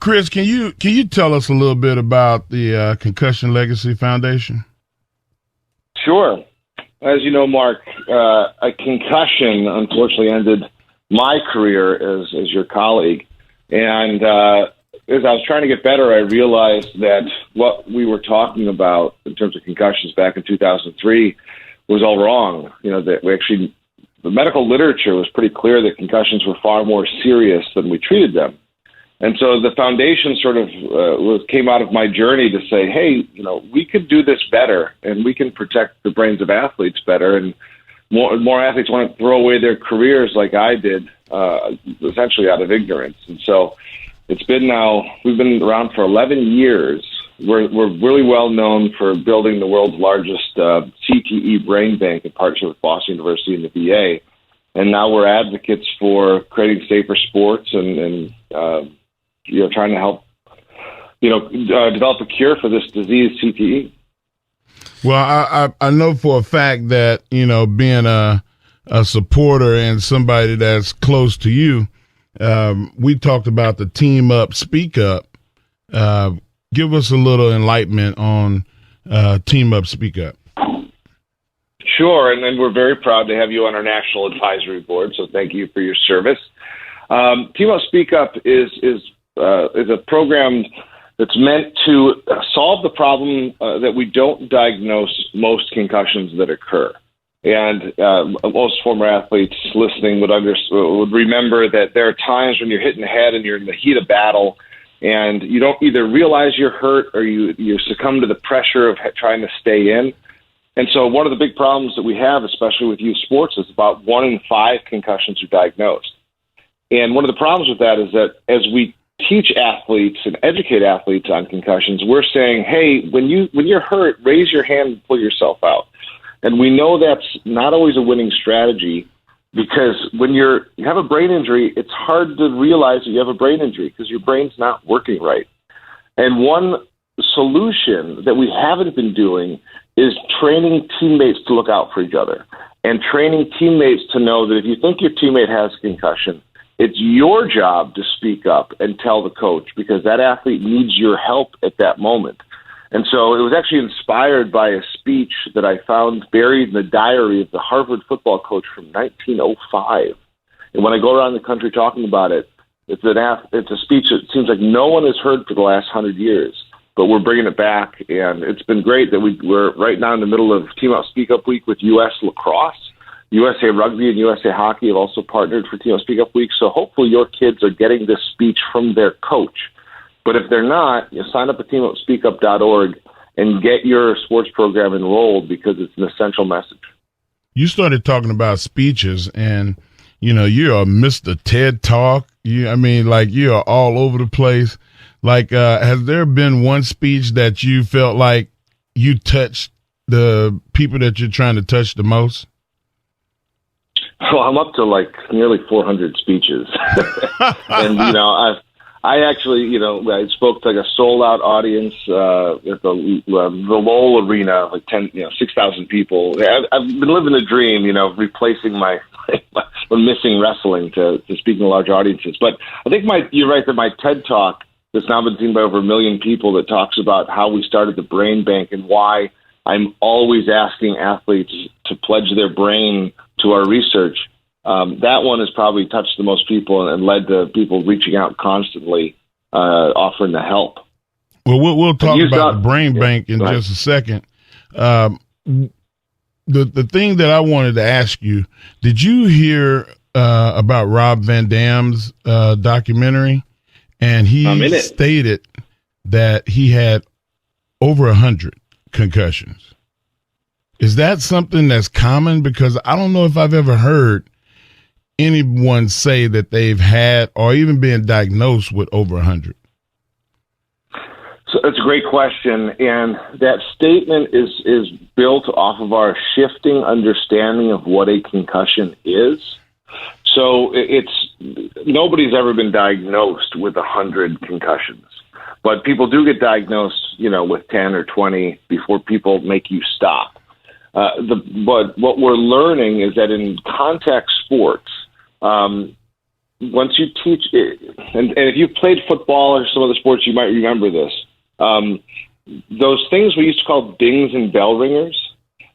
Chris, can you tell us a little bit about the Concussion Legacy Foundation? Sure. As you know, Mark, a concussion unfortunately ended my career as your colleague. And as I was trying to get better, I realized that what we were talking about in terms of concussions back in 2003 was all wrong. That the medical literature was pretty clear that concussions were far more serious than we treated them. And so the foundation sort of came out of my journey to say, hey, we could do this better, and we can protect the brains of athletes better. And more athletes want to throw away their careers like I did, essentially out of ignorance. And so we've been around for 11 years. We're really well known for building the world's largest CTE brain bank in partnership with Boston University and the VA. And now we're advocates for creating safer sports and trying to help, develop a cure for this disease, CTE. Well, I know for a fact that, being a supporter and somebody that's close to you, we talked about the Team Up, Speak Up. Give us a little enlightenment on Team Up, Speak Up. Sure, and we're very proud to have you on our National Advisory Board, so thank you for your service. Team Up, Speak Up is a program that's meant to solve the problem that we don't diagnose most concussions that occur. And most former athletes listening would remember that there are times when you're hitting the head and you're in the heat of battle, and you don't either realize you're hurt or you succumb to the pressure of trying to stay in. And so one of the big problems that we have, especially with youth sports, is about 1 in 5 concussions are diagnosed. And one of the problems with that is that as we teach athletes and educate athletes on concussions, we're saying, hey, when you're hurt, raise your hand and pull yourself out. And we know that's not always a winning strategy, because when you have a brain injury, it's hard to realize that you have a brain injury because your brain's not working right. And one solution that we haven't been doing is training teammates to look out for each other and training teammates to know that if you think your teammate has a concussion, it's your job to speak up and tell the coach, because that athlete needs your help at that moment. And so it was actually inspired by a speech that I found buried in the diary of the Harvard football coach from 1905. And when I go around the country talking about it, it's a speech that seems like no one has heard for the last 100 years. But we're bringing it back, and it's been great that we're right now in the middle of Team Up Speak Up Week with U.S. Lacrosse. USA Rugby and USA Hockey have also partnered for Team Up Speak Up Week, so hopefully your kids are getting this speech from their coach. But if they're not, sign up at teamupspeakup.org and get your sports program enrolled, because it's an essential message. You started talking about speeches, and, you're a Mr. TED Talk. You are all over the place. Has there been one speech that you felt like you touched the people that you're trying to touch the most? Well, I'm up to nearly 400 speeches. And, I actually, I spoke to a sold-out audience at the Lowell Arena, 6,000 people. I've been living a dream, replacing my missing wrestling to speaking to large audiences. But I think you're right that my TED Talk that's now been seen by over 1 million people, that talks about how we started the brain bank and why I'm always asking athletes to pledge their brain to our research. That one has probably touched the most people and led to people reaching out constantly, offering to help. Well, we'll talk about the brain bank in just a second. The thing that I wanted to ask you, did you hear about Rob Van Dam's documentary? And he stated that he had over 100 concussions. Is that something that's common? Because I don't know if I've ever heard anyone say that they've had or even been diagnosed with over 100. So that's a great question. And that statement is built off of our shifting understanding of what a concussion is. So nobody's ever been diagnosed with 100 concussions, but people do get diagnosed, with 10 or 20 before people make you stop. But what we're learning is that in contact sports, once you teach it, and if you've played football or some other sports, you might remember this. Those things we used to call dings and bell ringers,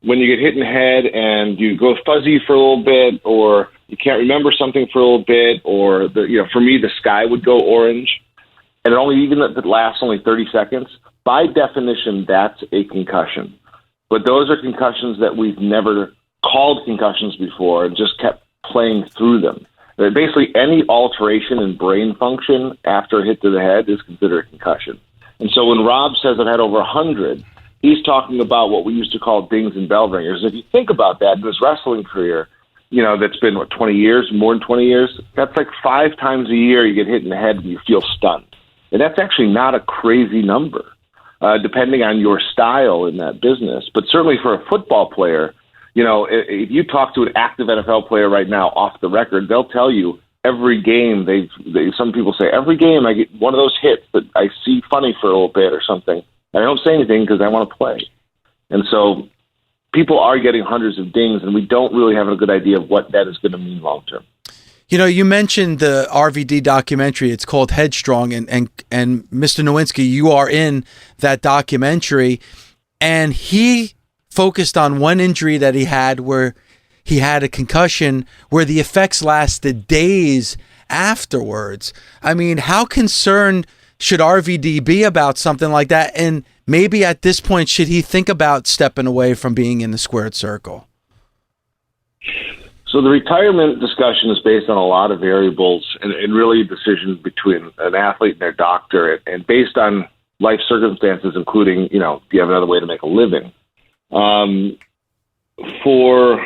when you get hit in the head and you go fuzzy for a little bit, or you can't remember something for a little bit, or for me, the sky would go orange, and even if it lasts only 30 seconds, by definition, that's a concussion. But those are concussions that we've never called concussions before and just kept playing through them. Basically, any alteration in brain function after a hit to the head is considered a concussion. And so when Rob says I've had over 100, he's talking about what we used to call dings and bell ringers. If you think about that in his wrestling career, that's been, 20 years, more than 20 years? That's like 5 times a year you get hit in the head and you feel stunned. And that's actually not a crazy number, depending on your style in that business. But certainly for a football player, if you talk to an active NFL player right now off the record, they'll tell you every game, some people say, every game I get one of those hits that I see funny for a little bit or something. I don't say anything because I want to play. And so people are getting hundreds of dings, and we don't really have a good idea of what that is going to mean long term. You mentioned the RVD documentary. It's called Headstrong, and Mr. Nowinski, you are in that documentary, and he focused on one injury that he had where he had a concussion where the effects lasted days afterwards. I mean, how concerned should RVD be about something like that? And maybe at this point, should he think about stepping away from being in the squared circle? So the retirement discussion is based on a lot of variables and really decisions between an athlete and their doctor, and based on life circumstances, including, do you have another way to make a living? For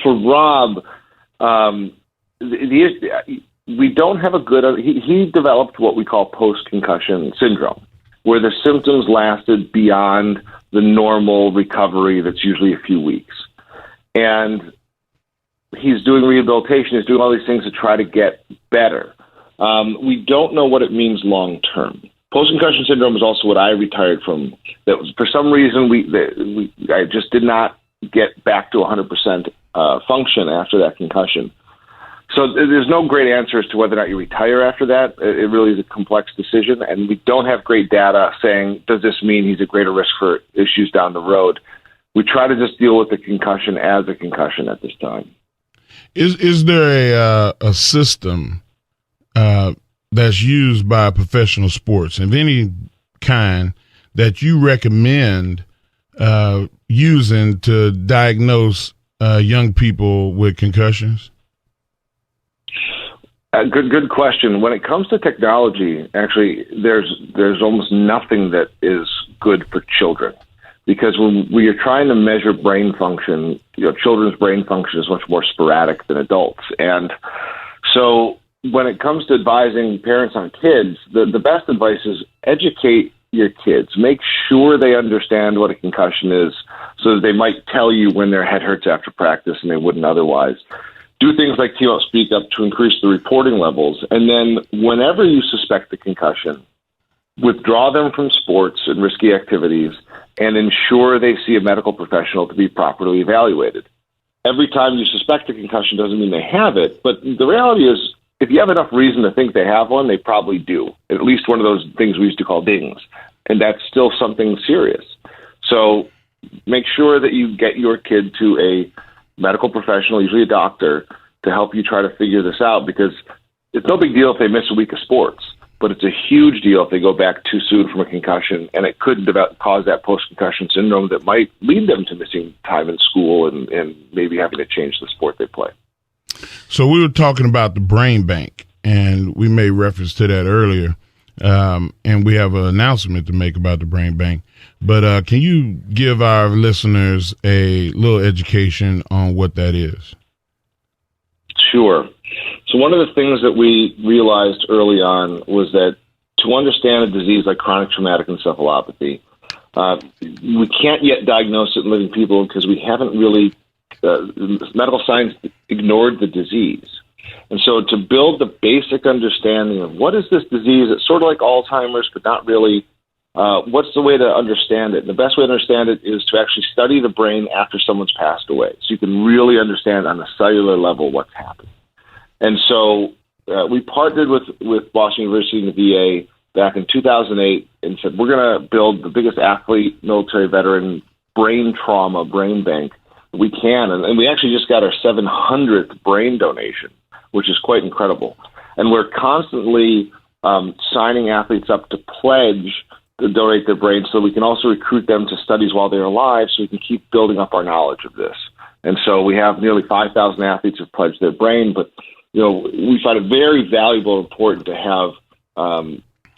Rob, we don't have a good. He developed what we call post-concussion syndrome, where the symptoms lasted beyond the normal recovery that's usually a few weeks, and he's doing rehabilitation. He's doing all these things to try to get better. We don't know what it means long term. Post-concussion syndrome is also what I retired from. That was, for some reason, I just did not get back to 100% function after that concussion. So there's no great answer as to whether or not you retire after that. It really is a complex decision, and we don't have great data saying, does this mean he's at greater risk for issues down the road? We try to just deal with the concussion as a concussion at this time. Is there a system that's used by professional sports of any kind that you recommend using to diagnose young people with concussions? Good question. When it comes to technology, actually, there's almost nothing that is good for children, because when you're trying to measure brain function, children's brain function is much more sporadic than adults, and so when it comes to advising parents on kids, the best advice is educate your kids. Make sure they understand what a concussion is, so that they might tell you when their head hurts after practice and they wouldn't otherwise. Do things like Team Up Speak Up to increase the reporting levels. And then whenever you suspect a concussion, withdraw them from sports and risky activities and ensure they see a medical professional to be properly evaluated. Every time you suspect a concussion doesn't mean they have it, but the reality is if you have enough reason to think they have one, they probably do. At least one of those things we used to call dings. And that's still something serious. So make sure that you get your kid to a medical professional, usually a doctor, to help you try to figure this out, because it's no big deal if they miss a week of sports, but it's a huge deal if they go back too soon from a concussion, and it could cause that post-concussion syndrome that might lead them to missing time in school and maybe having to change the sport they play. So we were talking about the brain bank, and we made reference to that earlier, and we have an announcement to make about the brain bank. But can you give our listeners a little education on what that is? Sure. So one of the things that we realized early on was that to understand a disease like chronic traumatic encephalopathy, we can't yet diagnose it in living people because we haven't really, medical science ignored the disease. And so to build the basic understanding of what is this disease, it's sort of like Alzheimer's, but not really. What's the way to understand it? And the best way to understand it is to actually study the brain after someone's passed away, so you can really understand on a cellular level what's happened. And so we partnered with Boston University and the VA back in 2008 and said, we're going to build the biggest athlete, military veteran, brain trauma brain bank we can. And we actually just got our 700th brain donation, which is quite incredible. And we're constantly signing athletes up to pledge to donate their brains so we can also recruit them to studies while they're alive so we can keep building up our knowledge of this. And so we have nearly 5,000 athletes who've pledged their brain, but we find it very valuable and important to have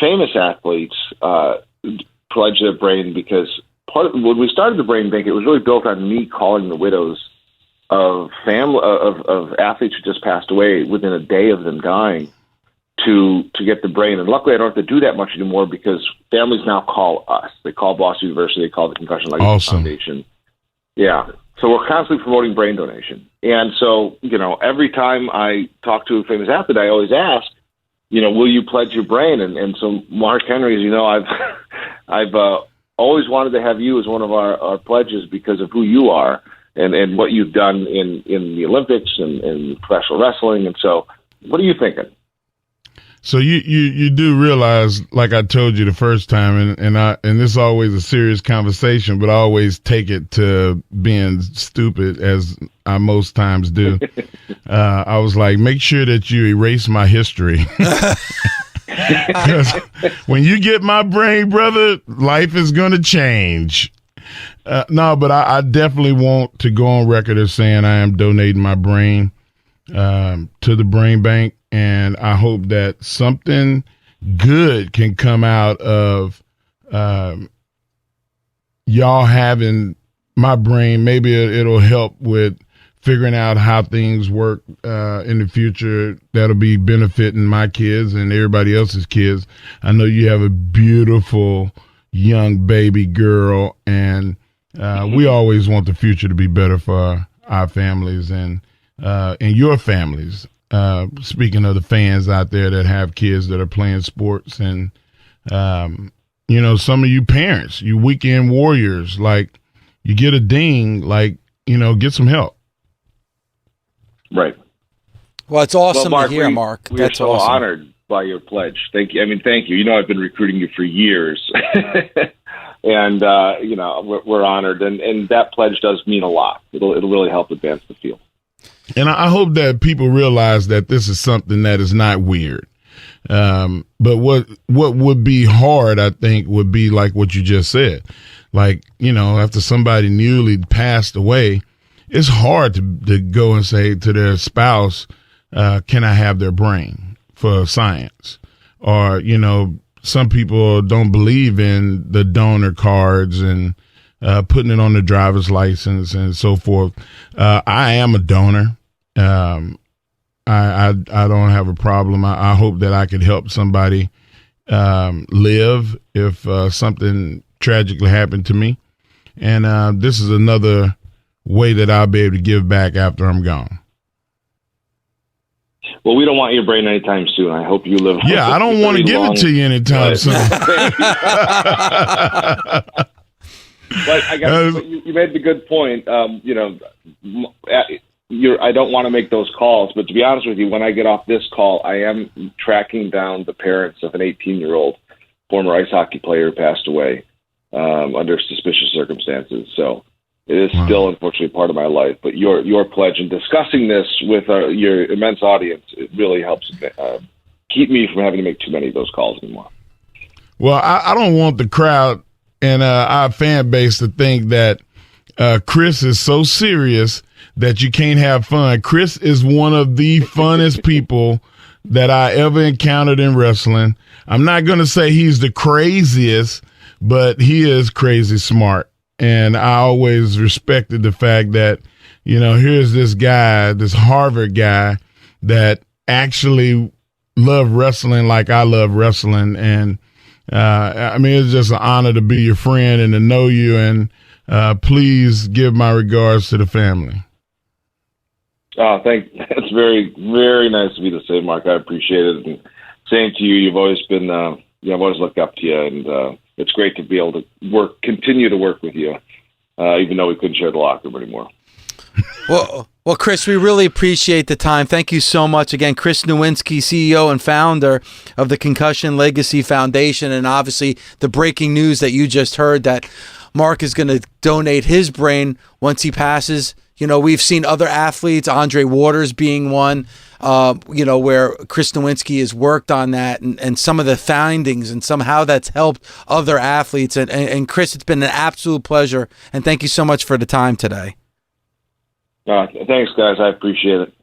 famous athletes pledge their brain, because when we started the brain bank, it was really built on me calling the widows of athletes who just passed away within a day of them dying to get the brain. And luckily, I don't have to do that much anymore because families now call us. They call Boston University. They call the Concussion Legacy Foundation. Yeah. So we're constantly promoting brain donation. And so, every time I talk to a famous athlete, I always ask, will you pledge your brain? And so, Mark Henry, as you know, I've always wanted to have you as one of our pledges because of who you are and what you've done in the Olympics and professional wrestling. And so, what are you thinking? So you do realize, like I told you the first time, and this is always a serious conversation, but I always take it to being stupid, as I most times do. I was like, make sure that you erase my history. Because when you get my brain, brother, life is going to change. No, but I definitely want to go on record as saying I am donating my brain to the brain bank. And I hope that something good can come out of y'all having my brain. Maybe it'll help with figuring out how things work in the future. That'll be benefiting my kids and everybody else's kids. I know you have a beautiful young baby girl, and we always want the future to be better for our families and your families. Speaking of the fans out there that have kids that are playing sports, and some of you parents, you weekend warriors, like you get a ding, like get some help. Right. Well, it's awesome to hear, Mark. We're so awesome. Honored by your pledge. Thank you. Thank you. I've been recruiting you for years, and we're honored, and that pledge does mean a lot. It'll really help advance the field. And I hope that people realize that this is something that is not weird. But what would be hard, I think, would be like what you just said. Like, after somebody newly passed away, it's hard to go and say to their spouse, can I have their brain for science? Or, some people don't believe in the donor cards and putting it on the driver's license and so forth. I am a donor. I don't have a problem. I hope that I could help somebody live if something tragically happened to me. And this is another way that I'll be able to give back after I'm gone. Well, we don't want your brain anytime soon. I hope you live. Yeah, I don't want to give it to you anytime soon. But you made the good point. I don't want to make those calls, but to be honest with you, when I get off this call, I am tracking down the parents of an 18-year-old former ice hockey player who passed away under suspicious circumstances. So it is still, unfortunately, part of my life. But your pledge and discussing this with your immense audience, it really helps keep me from having to make too many of those calls anymore. Well, I don't want the crowd and our fan base to think that Chris is so serious that you can't have fun. Chris is one of the funnest people that I ever encountered in wrestling. I'm not going to say he's the craziest, but he is crazy smart. And I always respected the fact that, here's this guy, this Harvard guy that actually loved wrestling like I love wrestling. And it's just an honor to be your friend and to know you. And please give my regards to the family. Oh, that's very, very nice of you to say, Mark. I appreciate it. And same to you. You've always been, I've always looked up to you, and it's great to be able continue to work with you, even though we couldn't share the locker room anymore. Well, Well, Chris, we really appreciate the time. Thank you so much. Again, Chris Nowinski, CEO and founder of the Concussion Legacy Foundation, and obviously the breaking news that you just heard that Mark is going to donate his brain once he passes. You know, we've seen other athletes, Andre Waters being one, where Chris Nowinski has worked on that and some of the findings and somehow that's helped other athletes. And Chris, it's been an absolute pleasure. And thank you so much for the time today. Thanks, guys. I appreciate it.